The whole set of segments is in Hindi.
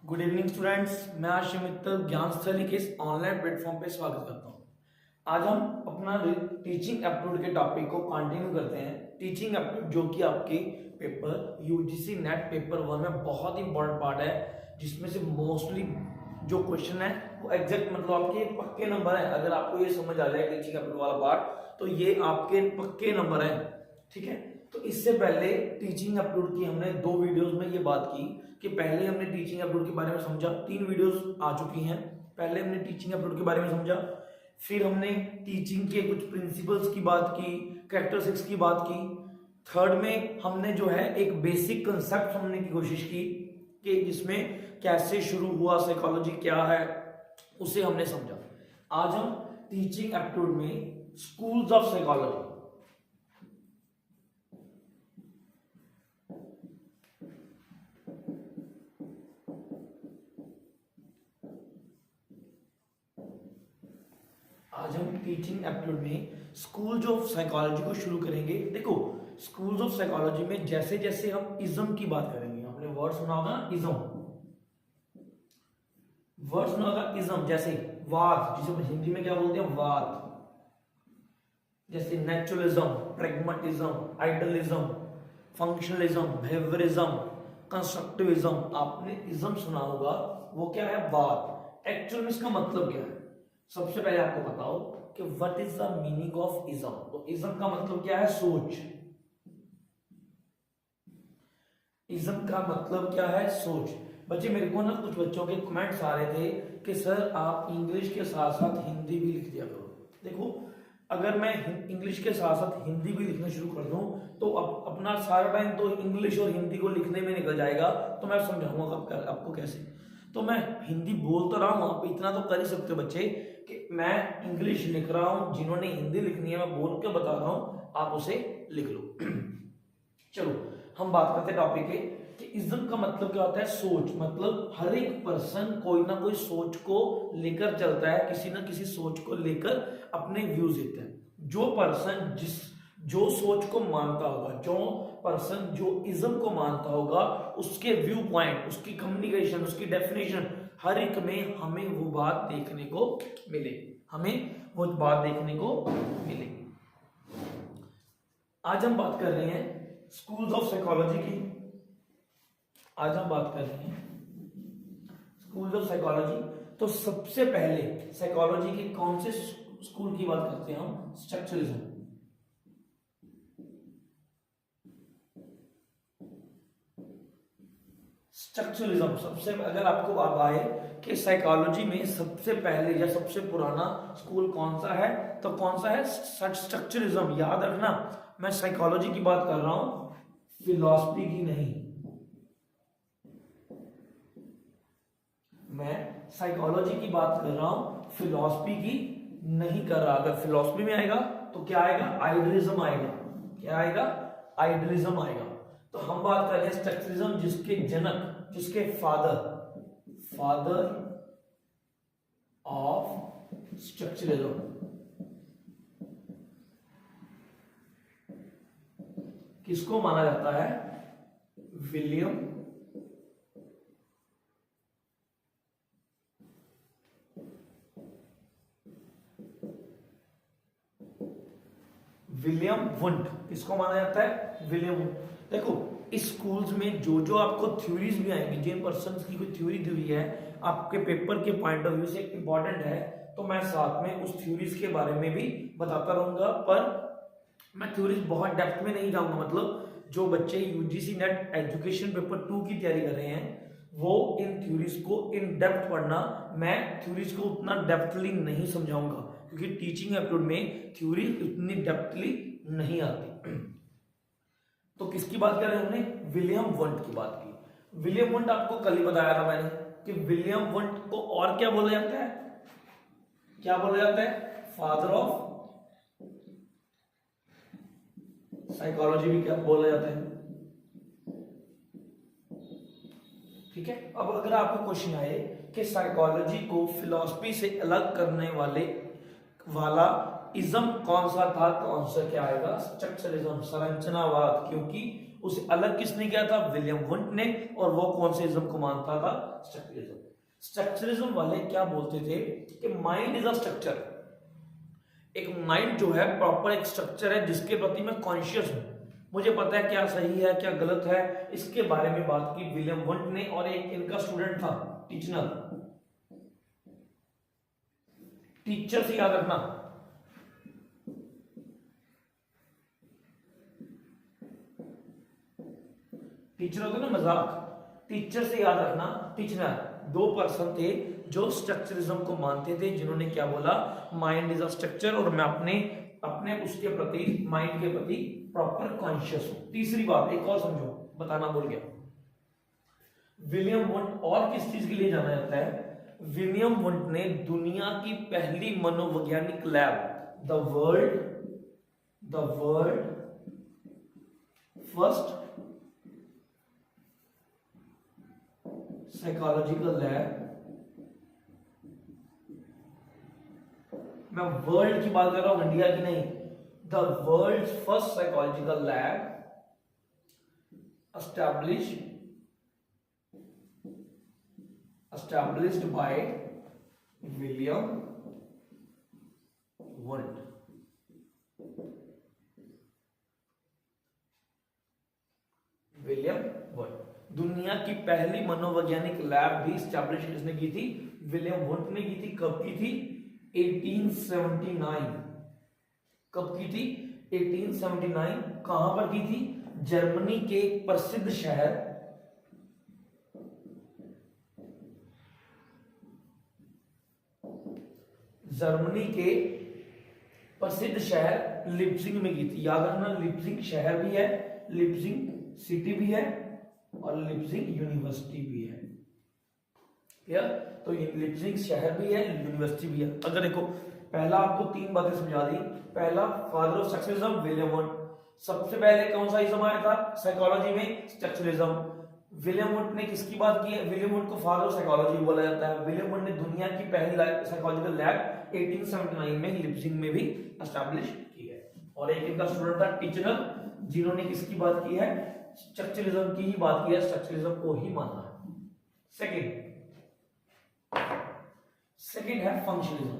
गुड इवनिंग स्टूडेंट्स, मैं आशिष मित्तल ज्ञान स्थली के इस ऑनलाइन प्लेटफॉर्म पे स्वागत करता हूँ। आज हम अपना टीचिंग एप्टीट्यूड के टॉपिक को कंटिन्यू करते हैं। टीचिंग एप्टीट्यूड जो कि आपके पेपर यूजीसी नेट पेपर 1 में बहुत ही इंपॉर्टेंट पार्ट है, जिसमें से मोस्टली जो क्वेश्चन है वो एग्जैक्ट मतलब आपके पक्के नंबर है। अगर आपको ये समझ आ जाए टीचिंग एप्टीट्यूड वाला पार्ट तो ये आपके पक्के नंबर है, ठीक है। तो इससे पहले टीचिंग एप्टीट्यूड की हमने 2 वीडियोस में ये बात की कि पहले हमने टीचिंग एप्टीट्यूड के बारे में समझा। 3 वीडियोस आ चुकी हैं। पहले हमने टीचिंग एप्टीट्यूड के बारे में समझा, फिर हमने टीचिंग के कुछ प्रिंसिपल्स की बात की, कैरेक्टरिस्टिक्स की बात की। थर्ड में हमने जो है एक बेसिक कंसेप्ट समझने की कोशिश की कि जिसमें कैसे शुरू हुआ, साइकोलॉजी क्या है, उसे हमने समझा। आज हम टीचिंग एप्टीट्यूड में स्कूल्स ऑफ साइकोलॉजी, आज हम टीचिंग एप्टीट्यूड में स्कूल्स ऑफ साइकोलॉजी को शुरू करेंगे। देखो, स्कूल्स ऑफ साइकोलॉजी में जैसे जैसे हम इज्म की बात करेंगे, आपने वर्ड सुना होगा ना, इज्म, वर्ड सुना होगा इज्म, जैसे वाद, जिसे हिंदी में क्या बोलते हैं, वाद, जैसे naturalism, pragmatism, idealism, functionalism, behaviourism, constructivism. आपने इज्म सुना होगा, वो क्या है, वाद। एक्चुअल में इसका मतलब क्या है, सबसे पहले आपको बताओ कि what is the meaning of ism. तो इज्म का मतलब क्या है, सोच। इज्म का मतलब क्या है, सोच। बच्चे, मेरे को ना कुछ बच्चों के कमेंट्स आ रहे थे कि सर आप इंग्लिश के साथ साथ हिंदी भी लिख दिया करो। देखो, अगर मैं इंग्लिश के साथ साथ हिंदी भी लिखना शुरू कर दूं तो अपना सारा टाइम तो इंग्लिश और हिंदी को लिखने में निकल जाएगा। तो मैं समझाऊंगा आपको कैसे। तो मैं हिंदी बोल तो रहा हूं, आप इतना तो कर ही सकते हो बच्चे कि मैं इंग्लिश लिख रहा हूं, जिन्होंने हिंदी लिखनी है मैं बोल के बता रहा हूं, आप उसे लिख लो। चलो हम बात करते हैं टॉपिक के कि इज्म का मतलब क्या होता है, सोच। मतलब हर एक पर्सन कोई ना कोई सोच को लेकर चलता है, किसी ना किसी सोच को लेकर अपने व्यूज देता है। जो पर्सन जो सोच को मानता होगा, जो पर्सन जो इज्म को मानता होगा, उसके व्यू पॉइंट, उसकी कम्युनिकेशन, उसकी डेफिनेशन, हर एक में हमें वो बात देखने को मिले, हमें वो बात देखने को मिले। आज हम बात कर रहे हैं स्कूल्स ऑफ साइकोलॉजी की। आज हम बात कर रहे हैं स्कूल्स ऑफ साइकोलॉजी। तो सबसे पहले साइकोलॉजी के कौन से स्कूल की बात करते हैं हम, स्ट्रक्चरलिज्म। स्ट्रक्चरलिज्म सबसे, अगर आपको बात आए कि साइकोलॉजी में सबसे पहले या सबसे पुराना स्कूल कौन सा है, तो कौन सा है, स्ट्रक्चरलिज्म। याद रखना, मैं साइकोलॉजी की बात कर रहा हूं, फिलॉसफी की नहीं। मैं साइकोलॉजी की बात कर रहा हूं, फिलॉसफी की नहीं कर रहा। अगर फिलॉसफी में आएगा तो क्या आएगा, आइडियलिज्म आएगा। क्या आएगा, आइडियलिज्म आएगा। तो हम बात कर रहे हैं स्ट्रक्चरलिज्म, जिसके जनक, जिसके फादर ऑफ स्ट्रक्चरलिज्म किसको माना जाता है, विलियम वुंट। किसको माना जाता है, विलियम वुंट। देखो, इस स्कूल्स में जो जो आपको थ्योरीज भी आएंगी, जिन पर्सन की कोई थ्योरी दी हुई है आपके पेपर के पॉइंट ऑफ व्यू से इंपॉर्टेंट है, तो मैं साथ में उस थ्योरीज के बारे में भी बताता रहूंगा। पर मैं थ्योरीज बहुत डेप्थ में नहीं जाऊंगा। मतलब जो बच्चे यूजीसी नेट एजुकेशन पेपर 2 की तैयारी कर रहे हैं, वो इन थ्योरीज को इन डेप्थ पढ़ना। मैं थ्योरीज को उतना डेप्थली नहीं समझाऊंगा, क्योंकि टीचिंग एप्टीट्यूड में थ्योरी उतनी डेप्थली नहीं आती। तो किसकी बात कर रहे हैं हमने, विलियम वुंट की बात की। विलियम वुंट आपको कल ही बताया था मैंने कि विलियम वुंट को और क्या बोला जाता है, क्या बोला जाता है, फादर ऑफ साइकोलॉजी भी क्या बोला जाता है, ठीक है। अब अगर आपको क्वेश्चन आए कि साइकोलॉजी को फिलॉसफी से अलग करने वाला इज्म कौन सा था, तो आंसर क्या आएगा, स्ट्रक्चरलिज्म, संरचनावाद। क्योंकि उसे अलग किसने किया था? विलियम वुंट ने। और वो कौन से इज्म को मानता था? स्ट्रक्चरलिज्म। स्ट्रक्चरलिज्म वाले क्या बोलते थे कि माइंड इज अ स्ट्रक्चर। एक माइंड जो है प्रॉपर एक स्ट्रक्चर है जिसके प्रति मैं कॉन्शियस हूं, मुझे पता है क्या सही है क्या गलत है। इसके बारे में बात की विलियम वुंट ने। और एक इनका स्टूडेंट था टीचनर। टीचर से याद रखना, टीचर होते ना मजाक, टीचर से याद रखना टीचनर। दो पर्सन थे जो स्ट्रक्चरिज्म को मानते थे, जिन्होंने क्या बोला? माइंड इज अ स्ट्रक्चर और मैं अपने अपने उसके प्रति, माइंड के प्रति प्रॉपर कॉन्शियस हूं। तीसरी बात एक और समझो, बताना भूल गया। विलियम वुंट और किस चीज के लिए जाना जाता है? विलियम वुंट ने दुनिया की पहली मनोवैज्ञानिक lab, the world first psychological lab, मैं वर्ल्ड की बात कर रहा हूं, इंडिया की नहीं, the world first psychological lab established by William Wundt। William Wundt. दुनिया की पहली मनोवैज्ञानिक लैब भी स्टैब्लिश किसने की थी? विलियम वुंट ने की थी। कब की थी? 1879। कब की थी? 1879। कहां पर की थी? जर्मनी के एक प्रसिद्ध शहर, जर्मनी के प्रसिद्ध शहर लिप्जिंग में की थी। याद रखना, लिप्जिंग शहर भी है, लिप्जिंग सिटी भी है और लिप्जिंग यूनिवर्सिटी भी है। क्लियर? तो ये लिप्जिंग शहर भी है, यूनिवर्सिटी भी है। अगर देखो, पहला आपको तीन बातें समझा दी। पहला, father of structuralism William Wundt. सबसे पहले कौन सा इज्म आया था साइकोलॉजी में? स्ट्रक्चरलिज्म। विलियम वुंट ने किसकी बात की है? विलियम वुंट को फादर ऑफ साइकोलॉजी बोला जाता है। विलियम वुंट ने दुनिया की पहली साइकोलॉजिकल लैब 1879 में लिप्जिंग में भी एस्टैब्लिश की है। और एक इनका स्टूडेंट था टीचनर, जिन्होंने किसकी बात की है? स्ट्रक्चरलिज्म की ही बात की है, स्ट्रक्चरलिज्म को ही माना है। सेकंड है फंक्शनलिज्म।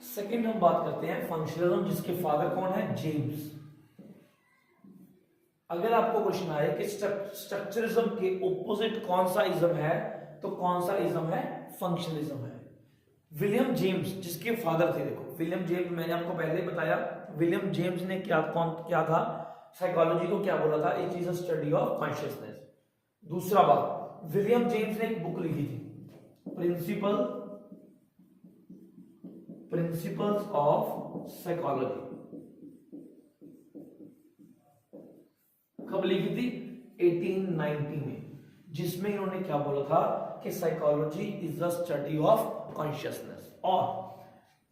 सेकंड हम बात करते हैं फंक्शनलिज्म, जिसके फादर कौन है? जेम्स। अगर आपको क्वेश्चन आए कि स्ट्रक्चरलिज्म के ऑपोजिट कौन सा इज्म है, तो कौन सा इज्म है? फंक्शनलिज्म है। विलियम जेम्स जिसके फादर थे, देखो विलियम जेम्स, मैंने आपको पहले ही बताया विलियम जेम्स ने क्या था? साइकोलॉजी को क्या बोला था? It is a study of consciousness. दूसरा बात, विलियम जेम्स ने एक बुक लिखी थी, प्रिंसिपल्स ऑफ साइकोलॉजी। कब लिखी थी? 1890 में, जिसमें इन्होंने क्या बोला था कि psychology is the study of consciousness. और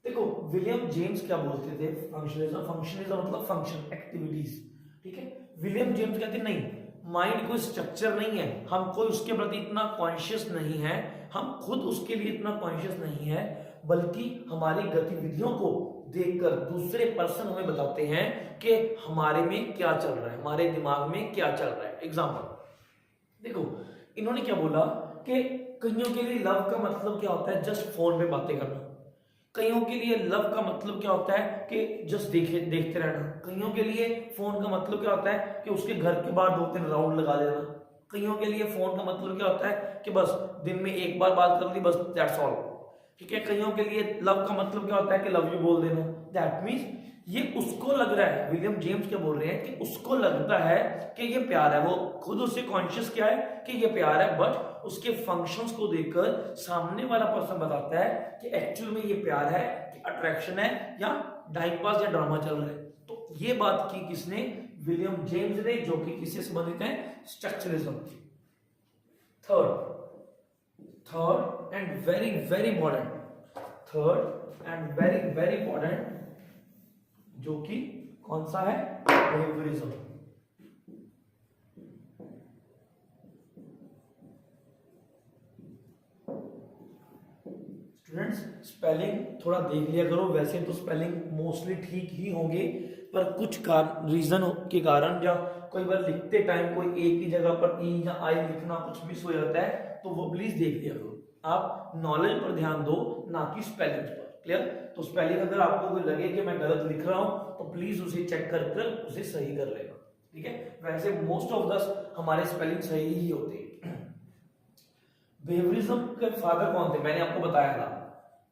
देखो विलियम जेम्स क्या बोलते थे? फंक्शनलिज्म मतलब फंक्शन, एक्टिविटीज। ठीक है, विलियम जेम्स कहते नहीं, माइंड कोई स्ट्रक्चर नहीं है, हम कोई उसके प्रति इतना कॉन्शियस नहीं है, हम खुद उसके लिए इतना कॉन्शियस नहीं है, बल्कि हमारी गतिविधियों को देखकर दूसरे पर्सन हमें बताते हैं कि हमारे में क्या चल रहा है, हमारे दिमाग में क्या चल रहा है। एग्जाम्पल देखो, इन्होंने क्या बोला कि कईयों के लिए लव का मतलब क्या होता है? जस्ट फोन पे बातें करना। कईयों के लिए लव का मतलब क्या होता है कि जस्ट देखते रहना। कईयों के लिए फोन का मतलब क्या होता है कि उसके घर के बाहर 2-3 राउंड लगा देना। कईयों के लिए फोन का मतलब क्या होता है कि बस दिन में एक बार बात कर ली, बस दैट्स ऑल। ठीक है, कईयों के लिए लव का मतलब क्या होता है कि लव यू बोल देना। दैट मीन्स ये उसको लग रहा है, विलियम जेम्स क्या बोल रहे हैं कि उसको लगता है कि ये प्यार है, वो खुद उससे कॉन्शियस क्या है कि ये प्यार है, बट उसके फंक्शंस को देखकर सामने वाला पर्सन बताता है कि एक्चुअल में ये प्यार है कि अट्रैक्शन है या टाइम पास या ड्रामा चल रहा है। तो ये बात की किसने? विलियम जेम्स ने, जो कि किससे संबंधित है? Structuralism. Third and very very important, जो कि कौन सा है? बिहेवियरिज्म। स्टूडेंट्स स्पेलिंग थोड़ा देख लिया करो, वैसे तो स्पेलिंग मोस्टली ठीक ही होंगे, पर कुछ रीजन के कारण या कई बार लिखते टाइम कोई एक ही जगह पर ई या आई लिखना कुछ मिस हो जाता है, तो वो प्लीज देख लिया करो। आप नॉलेज पर ध्यान दो, ना कि स्पेलिंग पर। क्लियर? तो स्पेलिंग अगर आपको कोई लगे कि मैं गलत लिख रहा हूं तो प्लीज उसे चेक कर कर उसे सही कर लेना। ठीक है? वैसे मोस्ट ऑफ द हमारे स्पेलिंग सही ही होते हैं। बेवरिज्म के फादर कौन थे? मैंने आपको बताया था,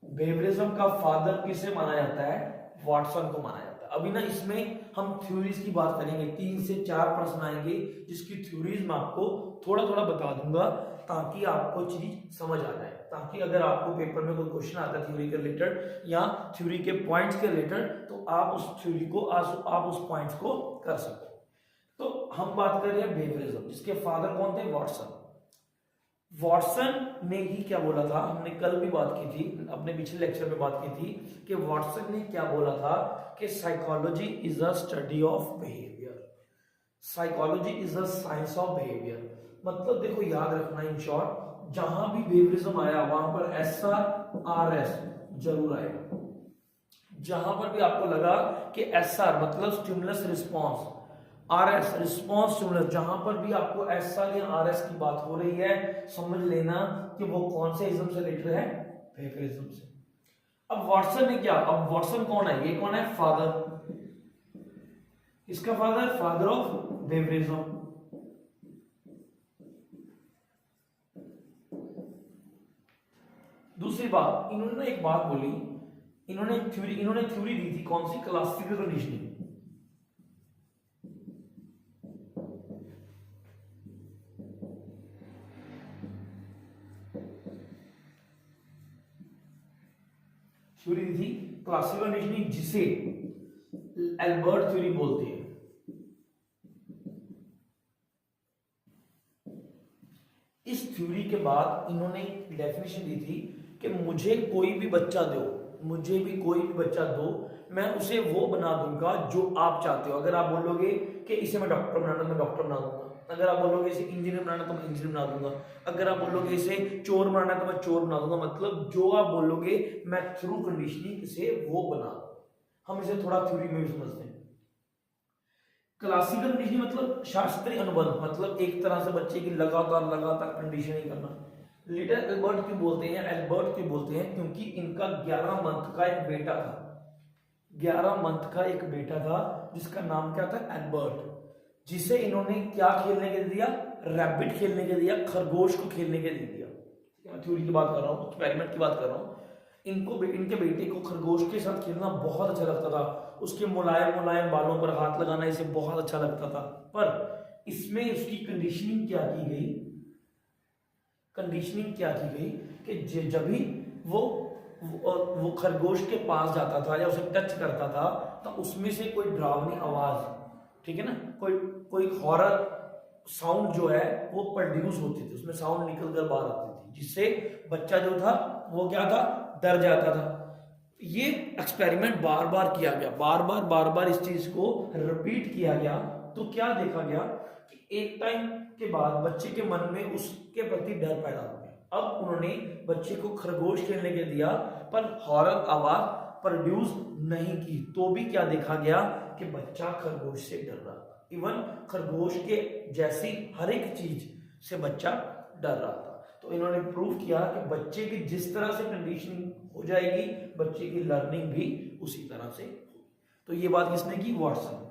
बेवरिज्म का फादर किसे माना जाता है? वाटसन को माना जाता है। अभी ना इसमें हम थ्योरीज की बात करेंगे, 3 से 4 प्रश्न आएंगे जिसकी थ्योरीज मैं आपको थोड़ा थोड़ा बता दूंगा ताकि आपको चीज समझ आ जाए, ताकि अगर आपको पेपर में कोई क्वेश्चन आता है थ्योरी के रिलेटेड या थ्योरी के पॉइंट्स के रिलेटेड, तो आप उस थ्योरी को आप उस पॉइंट्स को कर सको। तो हम बात कर रहे हैं बेवरिज्म, जिसके फादर कौन थे? वाटसन। वाटसन ने ही क्या बोला था? हमने कल भी बात की थी, अपने पिछले लेक्चर में बात की थी कि वाटसन ने क्या बोला था कि psychology is a study of behaviour, psychology is a science of behaviour. मतलब देखो, याद रखना इन शॉर्ट, जहां भी बेवरिज्म आया वहां पर SR जरूर आएगा। जहां पर भी आपको लगा कि SR मतलब stimulus response, RS response stimulus, जहां पर भी आपको SR या RS की बात हो रही है, समझ लेना कि वो कौन से इज्म से रिलेटेड है? बेवरिज्म से। अब वाटसन ने क्या, अब वाटसन कौन है? ये कौन है? फादर। इसका फादर, फादर ऑफ बेवरिज्म। दूसरी बात, इन्होंने ना एक बात बोली, इन्होंने थ्योरी दी थी, कौन सी? Classical conditioning. थ्योरी दी थी क्लासिकल कंडीशनिंग, जिसे एल्बर्ट थ्योरी बोलते हैं। इस थ्योरी के बाद इन्होंने डेफिनेशन दी थी कि मुझे कोई भी बच्चा दो, मुझे भी कोई भी बच्चा दो, मैं उसे वो बना दूंगा जो आप चाहते हो। अगर आप बोलोगे कि इसे मैं डॉक्टर बनाना, मैं डॉक्टर बना दूंगा। अगर आप बोलोगे इसे इंजीनियर बनाना, तो मैं इंजीनियर बना दूंगा। अगर आप बोलोगे इसे चोर बनाना, तो मैं चोर बना दूंगा। मतलब जो आप बोलोगे, मैं थ्रू कंडीशनिंग इसे वो बना दूंगा। हम इसे थोड़ा थ्योरी में भी समझते हैं। क्लासिकल कंडीशनिंग मतलब शास्त्रीय अनुबंध, मतलब एक तरह से बच्चे की लगातार लगातार कंडीशनिंग करना। लिटिल एल्बर्ट क्यों बोलते हैं? एल्बर्ट क्यों बोलते हैं? क्योंकि इनका 11 मंथ का एक बेटा था, 11 मंथ का एक बेटा था जिसका नाम क्या था? एल्बर्ट, जिसे इन्होंने क्या खेलने के दिया? रैबिट खेलने के दिया, खरगोश को खेलने के दिया। मैं थ्योरी की बात कर रहा हूँ, एक्सपेरिमेंट की बात कर रहा हूँ। इनके बेटे को खरगोश के साथ खेलना बहुत अच्छा लगता था, उसके मुलायम मुलायम बालों पर हाथ लगाना इसे बहुत अच्छा लगता था। पर इसमें उसकी कंडीशनिंग क्या की गई? कंडीशनिंग क्या की गई कि जब भी वो खरगोश के पास जाता था या उसे टच करता था, तो उसमें से कोई डरावनी आवाज, ठीक है ना, कोई कोई हॉरर साउंड जो है वो प्रोड्यूस होती थी, उसमें साउंड निकल कर बाहर आती थी, जिससे बच्चा जो था वो क्या था? डर जाता था। ये एक्सपेरिमेंट बार बार किया गया, बार बार इस चीज को रिपीट किया गया, तो क्या देखा गया कि एक टाइम के बाद बच्चे के मन में उसके प्रति डर पैदा हो गया। अब उन्होंने बच्चे को खरगोश खेलने के दिया, पर हॉरर आवाज प्रोड्यूस नहीं की, तो भी क्या देखा गया कि बच्चा खरगोश से डर रहा था। इवन खरगोश के जैसी हर एक चीज से बच्चा डर रहा था। तो इन्होंने प्रूव किया कि बच्चे की जिस तरह से कंडीशनिंग हो जाएगी, बच्चे की लर्निंग भी उसी तरह से होगी। तो ये बात किसने की? वाटसन।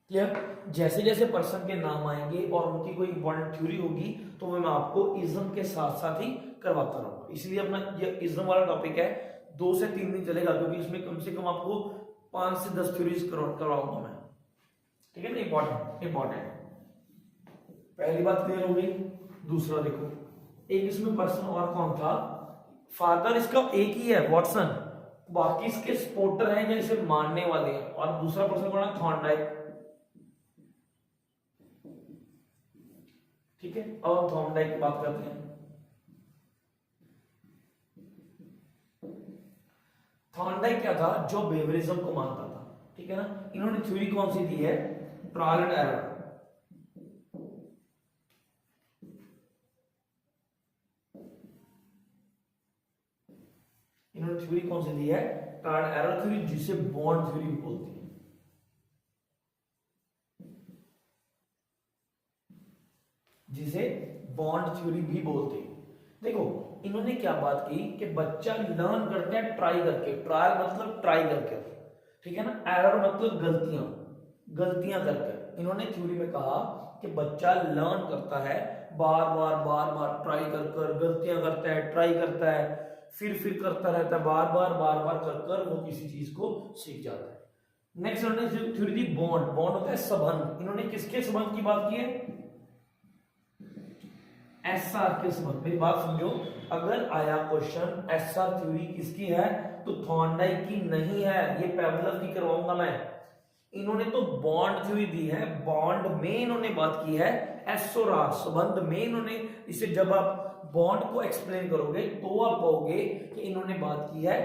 क्लियर? जैसे जैसे पर्सन के नाम आएंगे और उनकी कोई इंपॉर्टेंट थ्योरी होगी, तो मैं आपको इज्म के साथ साथ ही करवाता रहूंगा। इसलिए अपना ये इज्म वाला टॉपिक है, 2 से 3 दिन चलेगा, क्योंकि इसमें कम से कम आपको 5 से 10 थ्योरीज करवाऊंगा मैं। ठीक है ना? इंपॉर्टेंट। पहली बात क्लियर हो गई। दूसरा देखो, एक इसमें पर्सन और कौन था? फादर इसका एक ही है, वाटसन, बाकी इसके सपोर्टर हैं या इसे मानने वाले हैं। और दूसरा पर्सन कौन है? थॉर्नडाइक। ठीक है, अब हम थॉर्नडाइक की बात करते हैं। थॉर्नडाइक क्या था? जो बेवरिज्म को मानता था। ठीक है ना? इन्होंने थ्योरी कौन सी दी है? Trial and error. कौन सी दी है, ट्रायल एरर थ्योरी, जिसे बॉन्ड थ्योरी भी बोलती है। जिसे बॉन्ड थ्योरी भी बोलते हैं। देखो इन्होंने क्या बात की कि बच्चा लर्न करता है ट्राई करके, ट्रायल मतलब ट्राई करके, ठीक है ना, एरर मतलब गलतियां, गलतियां करके। इन्होंने थ्योरी में कहा कि बच्चा लर्न करता है बार बार ट्राई कर कर, गलतियां करता है, ट्राई करता है, फिर करता रहता है, बार बार कर कर वो किसी चीज को सीख जाता है। नेक्स्ट इन्होंने थ्योरी दी बॉन्ड, बॉन्ड होता है संबंध। इन्होंने किसके संबंध की बात की है, एसआर के संबंध। मेरी बात समझो, अगर आया क्वेश्चन एसआर थ्योरी किसकी है, तो थॉर्नडाइक की नहीं है, ये पेवलव की करवाऊंगा मैं। इन्होंने तो बॉन्ड थ्योरी दी है, बॉन्ड में इन्होंने बात की है एस और आर संबंध में। इन्होंने इसे जब आप बॉन्ड को एक्सप्लेन करोगे तो आप कहोगे कि इन्होंने बात की है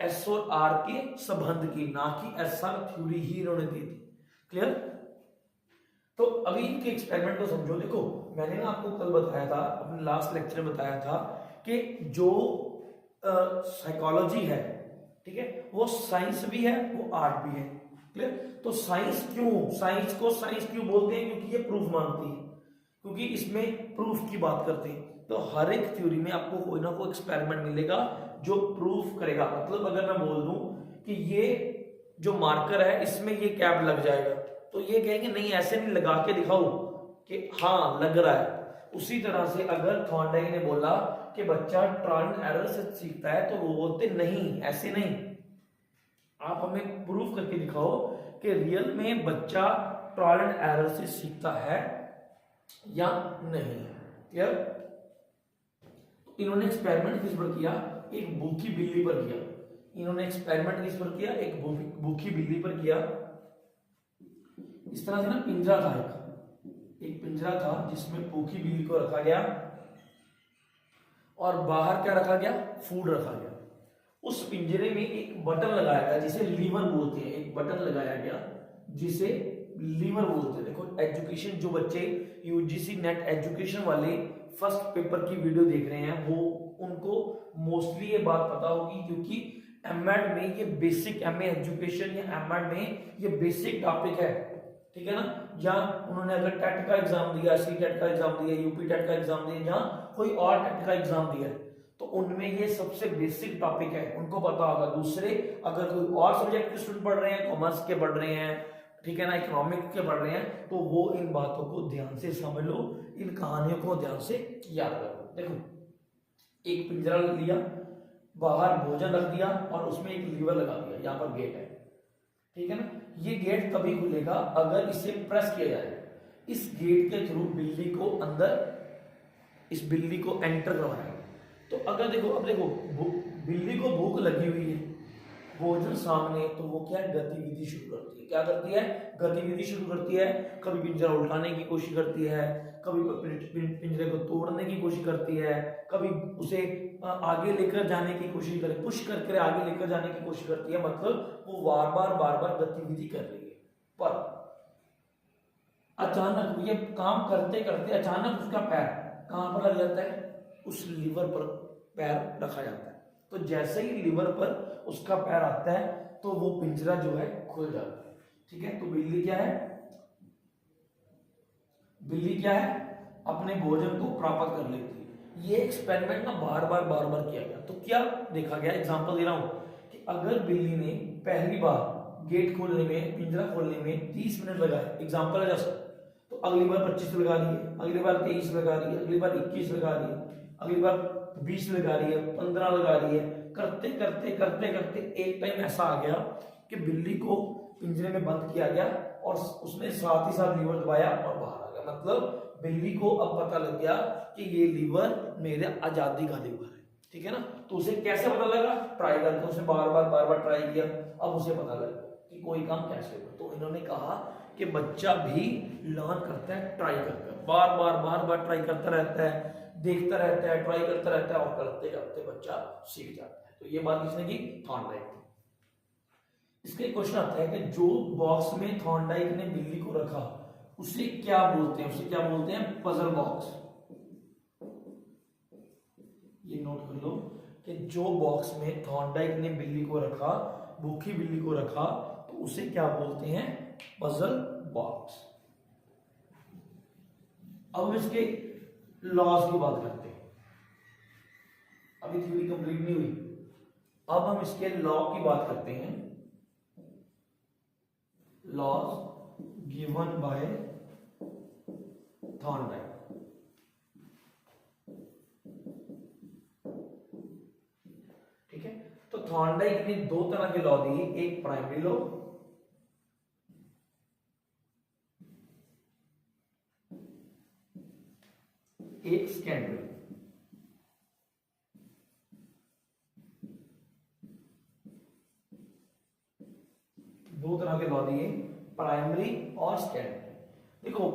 एस और आर के संबंध की, ना कि एसआर थ्योरी ही इन्होंने दी थी। क्लियर? तो अभी इनके एक्सपेरिमेंट को समझो। देखो मैंने ना आपको कल बताया था, अपने लास्ट लेक्चर में बताया था कि जो साइकोलॉजी है, ठीक है, वो साइंस भी है, वो आर्ट भी है। क्लियर? तो साइंस को साइंस क्यों बोलते हैं, क्योंकि ये प्रूफ मांगती है, क्योंकि इसमें प्रूफ की बात करते हैं। तो हर एक थ्योरी में आपको कोई ना कोई एक्सपेरिमेंट मिलेगा जो प्रूफ करेगा। मतलब अगर मैं बोल दूं कि ये जो मार्कर है इसमें ये कैप लग जाएगा, तो ये कहेंगे नहीं ऐसे नहीं, लगा के दिखाओ कि हाँ लग रहा है। उसी तरह से अगर थॉर्नडाइक ने बोला कि बच्चा ट्रायल एंड एरर से सीखता है, तो वो बोलते नहीं, ऐसे नहीं, आप हमें प्रूफ करके दिखाओ कि रियल में बच्चा ट्रायल एंड एरर से सीखता है या नहीं। क्लियर? इन्होंने एक्सपेरिमेंट किस पर किया, एक भूखी बिल्ली पर किया। इन्होंने एक्सपेरिमेंट किस पर किया, एक भूखी बिल्ली पर किया। इस तरह से ना पिंजरा था, एक पिंजरा था जिसमें भूखी बिल्ली को रखा गया और बाहर क्या रखा गया, फूड रखा गया। उस पिंजरे में एक बटन लगाया गया जिसे लीवर बोलते हैं, एक बटन लगाया गया जिसे लीवर बोलते हैं। देखो एजुकेशन, जो बच्चे यूजीसी नेट एजुकेशन वाले फर्स्ट पेपर की वीडियो देख रहे हैं वो उनको मोस्टली ये बात पता होगी, क्योंकि एमएड में ये बेसिक, एमए एजुकेशन या एमएड में ये बेसिक टॉपिक है, ठीक है ना। या उन्होंने अगर टेट का एग्जाम दिया, सी टेट का एग्जाम दिया, यूपी टेट का एग्जाम दिया, या कोई और टेट का एग्जाम दिया, तो उनमें ये सबसे बेसिक टॉपिक है, उनको पता होगा। दूसरे अगर कोई और सब्जेक्ट के स्टूडेंट पढ़ रहे हैं, कॉमर्स के पढ़ रहे हैं, ठीक है ना, इकोनॉमिक के पढ़ रहे हैं, तो वो इन बातों को ध्यान से समझ लो, इन कहानियों को ध्यान से याद करो। देखो एक पिंजरा लिया, बाहर भोजन रख दिया और उसमें एक लीवर लगा दिया, यहाँ पर गेट है, ठीक है ना। ये गेट तभी खुलेगा अगर इसे प्रेस किया जाए। इस गेट के थ्रू बिल्ली को अंदर, इस बिल्ली को एंटर करवाया। तो अगर देखो, अब देखो बिल्ली को भूख लगी हुई है, भोजन सामने, तो वो क्या गतिविधि शुरू करती है, क्या करती है, गतिविधि शुरू करती है। कभी पिंजरा उल्टाने की कोशिश करती है, कभी पिंजरे को तोड़ने की कोशिश करती है, कभी उसे आगे लेकर जाने की कोशिश करे, पुश करके आगे लेकर जाने की कोशिश करती है। मतलब वो बार बार गतिविधि कर रही है। पर अचानक ये काम करते करते अचानक उसका पैर कहां पर लग जाता है, उस लीवर पर पैर रखा जाता है। तो जैसे ही लीवर पर उसका पैर आता है तो वो पिंजरा जो है खुल जाता है, ठीक है। तो बिल्ली क्या है, बिल्ली क्या है, अपने भोजन को प्राप्त कर लेती है। ये एक्सपेरिमेंट ना बार बार किया गया। तो क्या देखा गया, एग्जांपल दे रहा हूं कि अगर बिल्ली ने पहली बार गेट खोलने में, पिंजरा खोलने में 30 मिनट लगाए, एग्जांपल है जैसा, तो अगली बार 25 लगा रही है, अगली बार 23 लगा रही है, अगली बार 21 लगा रही है, अगली बार 20 लगा रही है, 15 लगा रही है। करते करते एक टाइम ऐसा आ गया कि बिल्ली को पिंजरे में बंद किया गया और उसने साथ ही साथ लीवर दबाया और बाहर आ गया। मतलब बिल्ली को अब पता लग गया कि ये लीवर मेरे आजादी का लीवर है, ठीक है ना। तो उसे कैसे पता लगा, ट्राई करके उसने बार बार ट्राई किया, अब उसे पता लगा कि कोई काम कैसे होगा। तो इन्होंने कहा कि बच्चा भी लर्न करता है ट्राई करकर, बार बार ट्राई करता रहता है, देखता रहता है, ट्राई करता रहता है, और करते करते बच्चा सीख जाता है। तो ये बात किसने की, थॉर्नडाइक ने। इसके क्वेश्चन आता है कि जो बॉक्स में थॉर्नडाइक ने बिल्ली को रखा उसे क्या बोलते हैं, उसे क्या बोलते हैं, पजल बॉक्स। ये नोट कर लो कि जो बॉक्स में थॉर्नडाइक ने बिल्ली को रखा, भूखी बिल्ली को रखा, तो उसे क्या बोलते हैं? Puzzle box. अब हम इसके लॉज की बात करते हैं। अभी थ्योरी कंप्लीट नहीं हुई, अब हम इसके लॉ की बात करते हैं। Laws given by Thorndike. ठीक है, तो थॉर्नडाइक ने दो तरह के लॉ दिए, एक प्राइमरी लॉ, एक सेकेंडरी। दो तरह के लॉ दिए, प्राइमरी और सेकेंडरी। देखो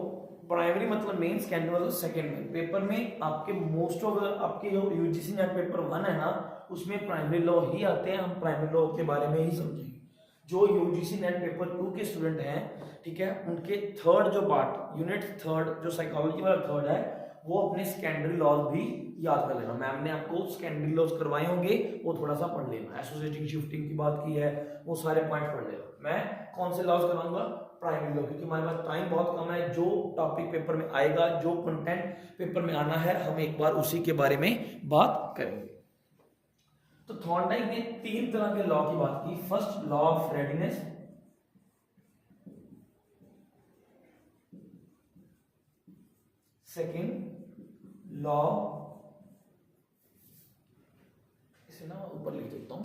प्राइमरी मतलब मेन, सेकेंडरी मतलब सेकेंडरी। पेपर में आपके मोस्ट ऑफ आपके जो यूजीसी नेट पेपर 1 है ना, उसमें प्राइमरी लॉ ही आते हैं। हम प्राइमरी लॉ के बारे में ही समझेंगे। जो यूजीसी नेट पेपर 2 के स्टूडेंट हैं, ठीक है, उनके थर्ड जो पार्ट, यूनिट थर्ड जो साइकोलॉजी वाला थर्ड है, वो अपने सेकेंडरी लॉज भी याद कर लेना। मैम ने आपको सेकेंडरी लॉज करवाए होंगे, वो थोड़ा सा पढ़ लेना। एसोसिएटिंग शिफ्टिंग की बात की है, वो सारे पॉइंट पढ़ लेना। मैं कौन से लॉज कराऊंगा? प्राइमरी लॉ, क्योंकि हमारे पास टाइम बहुत कम है। जो टॉपिक पेपर में आएगा, जो कंटेंट पेपर में आना है, हम एक बार उसी के बारे में बात करेंगे। तो थॉर्नडाइक ने 3 तरह के लॉ की बात की। First law of readiness, second law, इसे ना ऊपर लिख देता हूं,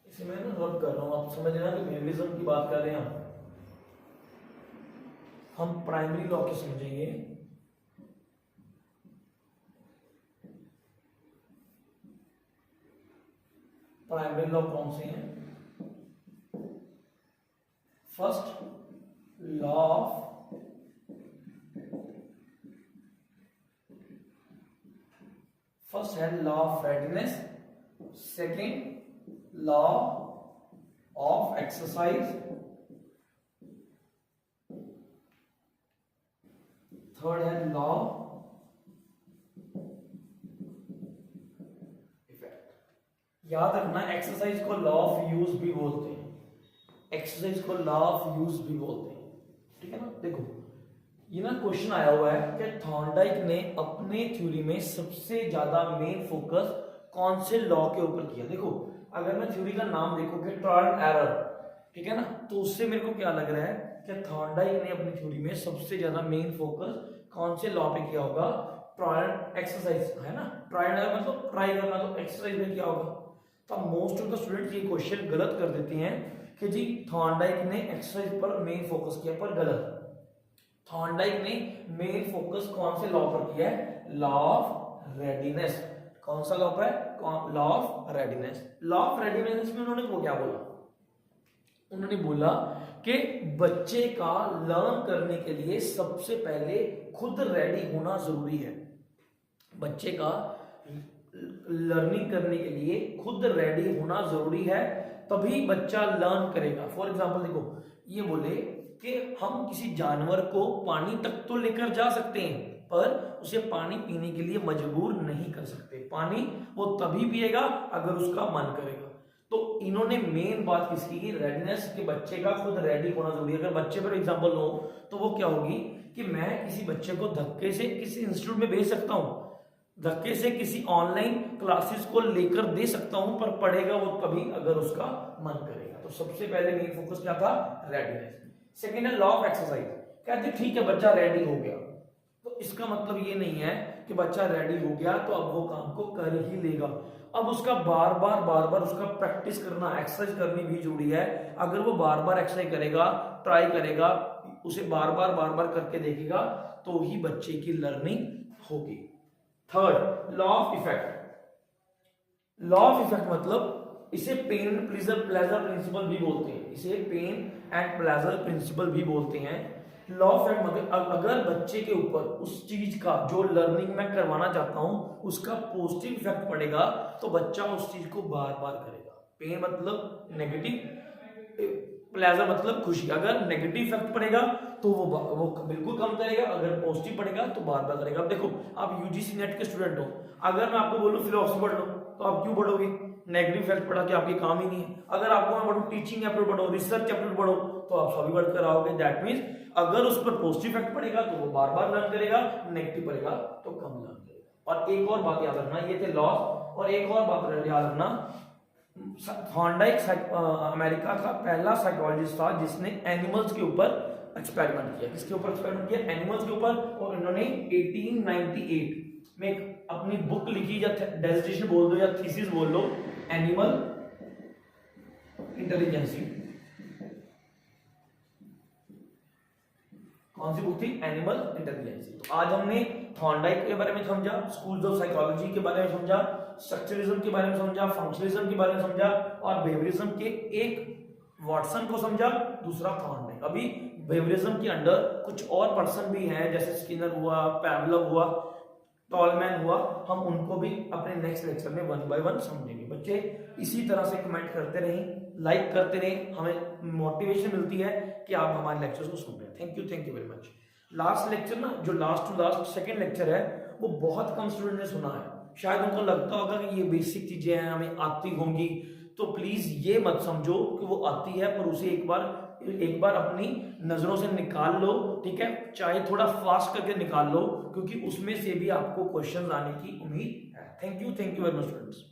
इसे मैं ना रब कर रहा हूं, आप समझ रहे हैं कि मेमोरिज्म की बात कर रहे हैं हम प्राइमरी लॉ की समझेंगे। प्राइमरी लॉ कौन से हैं? फर्स्ट लॉ ऑफ फर्स्ट है law of readiness, second law of exercise, third है लॉ इफेक्ट। याद रखना, एक्सरसाइज को लॉ ऑफ यूज भी बोलते हैं, एक्सरसाइज को लॉ ऑफ यूज भी बोलते हैं। ठीक है ना। देखो ये ना क्वेश्चन आया हुआ है कि थॉर्नडाइक ने अपने थ्योरी में सबसे ज्यादा मेन फोकस कौन से लॉ के ऊपर किया। देखो अगर मैं थ्योरी का नाम देखो कि ट्रायल एंड एरर, ठीक है ना, तो उससे मेरे को क्या लग रहा है कि थॉर्नडाइक ने अपनी थ्योरी में सबसे ज्यादा मेन फोकस कौन से लॉ पे किया होगा? ट्रायल एक्सरसाइज, है ना। ट्रायल एरर मतलब ट्राई करना, तो एक्सरसाइज में किया होगा। तो मोस्ट ऑफ द स्टूडेंट ये क्वेश्चन गलत कर देते हैं कि जी थॉर्नडाइक ने एक्सरसाइज पर मेन फोकस किया, पर गलत। थॉर्नडाइक ने मेन फोकस कौन से लॉ पर किया है? Law of readiness. कौन सा लॉ पर है? Law of readiness. Law of readiness में उन्होंने वो क्या बोला? उन्होंने बोला कि बच्चे का लर्न करने के लिए सबसे पहले खुद रेडी होना जरूरी है। बच्चे का लर्निंग करने के लिए खुद रेडी होना जरूरी है, तभी बच्चा लर्न करेगा। फॉर एग्जाम्पल देखो, ये बोले कि हम किसी जानवर को पानी तक तो लेकर जा सकते हैं, पर उसे पानी पीने के लिए मजबूर नहीं कर सकते। पानी वो तभी पिएगा अगर उसका मन करेगा। तो इन्होंने मेन बात किसकी की? रेडीनेस, के बच्चे का खुद रेडी होना जरूरी है। अगर बच्चे पर एग्जाम्पल लो तो वो क्या होगी कि मैं किसी बच्चे को धक्के से किसी इंस्टीट्यूट में भेज सकता हूं, धक्के से किसी ऑनलाइन क्लासेस को लेकर दे सकता हूं, पर पढ़ेगा वो तभी अगर उसका मन करेगा। तो सबसे पहले मेन फोकस क्या था? रेडीनेस। सेकेंड है लॉ ऑफ एक्सरसाइज। कहते ठीक है बच्चा रेडी हो गया, तो इसका मतलब ये नहीं है कि बच्चा रेडी हो गया तो अब वो काम को कर ही लेगा। अब उसका बार बार उसका प्रैक्टिस करना, एक्सरसाइज करनी भी जरूरी है। अगर वो बार बार एक्सरसाइज करेगा, ट्राई करेगा, उसे बार बार करके देखेगा, तो ही बच्चे की लर्निंग होगी। Third law of effect. Law of effect मतलब इसे पेन एंड प्लेजर प्रिंसिपल भी बोलते हैं, इसे पेन एंड प्लेजर प्रिंसिपल भी बोलते हैं। लॉ ऑफ इफेक्ट मतलब अगर बच्चे के ऊपर उस चीज का जो लर्निंग मैं करवाना चाहता हूं उसका पॉजिटिव इफेक्ट पड़ेगा, तो बच्चा उस चीज को बार बार करेगा। पेन मतलब नेगेटिव, प्लेजर मतलब खुशी। अगर नेगेटिव इफेक्ट पड़ेगा तो वो बिल्कुल कम करेगा, अगर पॉजिटिव पड़ेगा तो बार बार करेगा। अब देखो, आप यूजीसी नेट के स्टूडेंट हो, अगर मैं आपको बोलूं फिलोसफी पढ़ लो तो आप क्यों पढ़ोगे? नेगेटिव इफेक्ट पढ़ा के आपके काम ही नहीं है। अगर आपको मैं बोलूं टीचिंग एप्टीट्यूड पढ़ो, रिसर्च एप्टीट्यूड पढ़ो, तो आप सभी पढ़ कर आओगे। दैट मीन्स अगर उस पर पॉजिटिव इफेक्ट पड़ेगा तो वो बार बार लर्न करेगा, नेगेटिव पड़ेगा तो कम लर्न करेगा। और एक और बात याद रखना, ये थे लॉस। और एक और बात याद रखना, थॉर्नडाइक अमेरिका का पहला साइकोलॉजिस्ट था जिसने एनिमल्स के ऊपर एक्सपेरिमेंट किया। किसके ऊपर एक्सपेरिमेंट किया? एनिमल्स के ऊपर। और इन्होंने 1898 में एक अपनी बुक लिखी, या डेजिटेशन बोल दो या थीसिस बोल लो, एनिमल इंटेलिजेंसी। कौन सी बुक थी? Animal intelligence. तो आज हमने थॉर्नडाइक के बारे में समझा, स्कूल्स ऑफ साइकोलॉजी के बारे में समझा, स्ट्रक्चरलिज्म के बारे में समझा, फंक्शनलिज्म के बारे में समझा, और बिहेवियरिज्म के एक वाटसन को समझा, दूसरा थॉर्नडाइक। अभी बिहेवियरिज्म के अंडर कुछ और पर्सन भी हैं, जैसे स्किनर हुआ, पैवलव हुआ, टॉलमैन हुआ, हम उनको भी अपने नेक्स्ट लेक्चर में वन बाय वन समझेंगे। बच्चे इसी तरह से कमेंट करते रहें, लाइक करते रहें, हमें मोटिवेशन मिलती है कि आप हमारे लेक्चर्स को सुन रहे हैं। Thank you very much. Last lecture ना, जो last to last second lecture है, वो बहुत कम स्टूडेंट ने सुना है। शायद उनको लगता होगा कि ये बेसिक चीजें हैं, हमें आती होंगी, तो प्लीज ये मत समझो कि वो आती है, पर उसे एक बार अपनी नजरों से निकाल लो, ठीक है? चाहे थोड़ा फास्ट करके निकाल लो, क्योंकि उसमें से भी आपको क्वेश्चंस आने की उम्मीद है। Thank you very much students.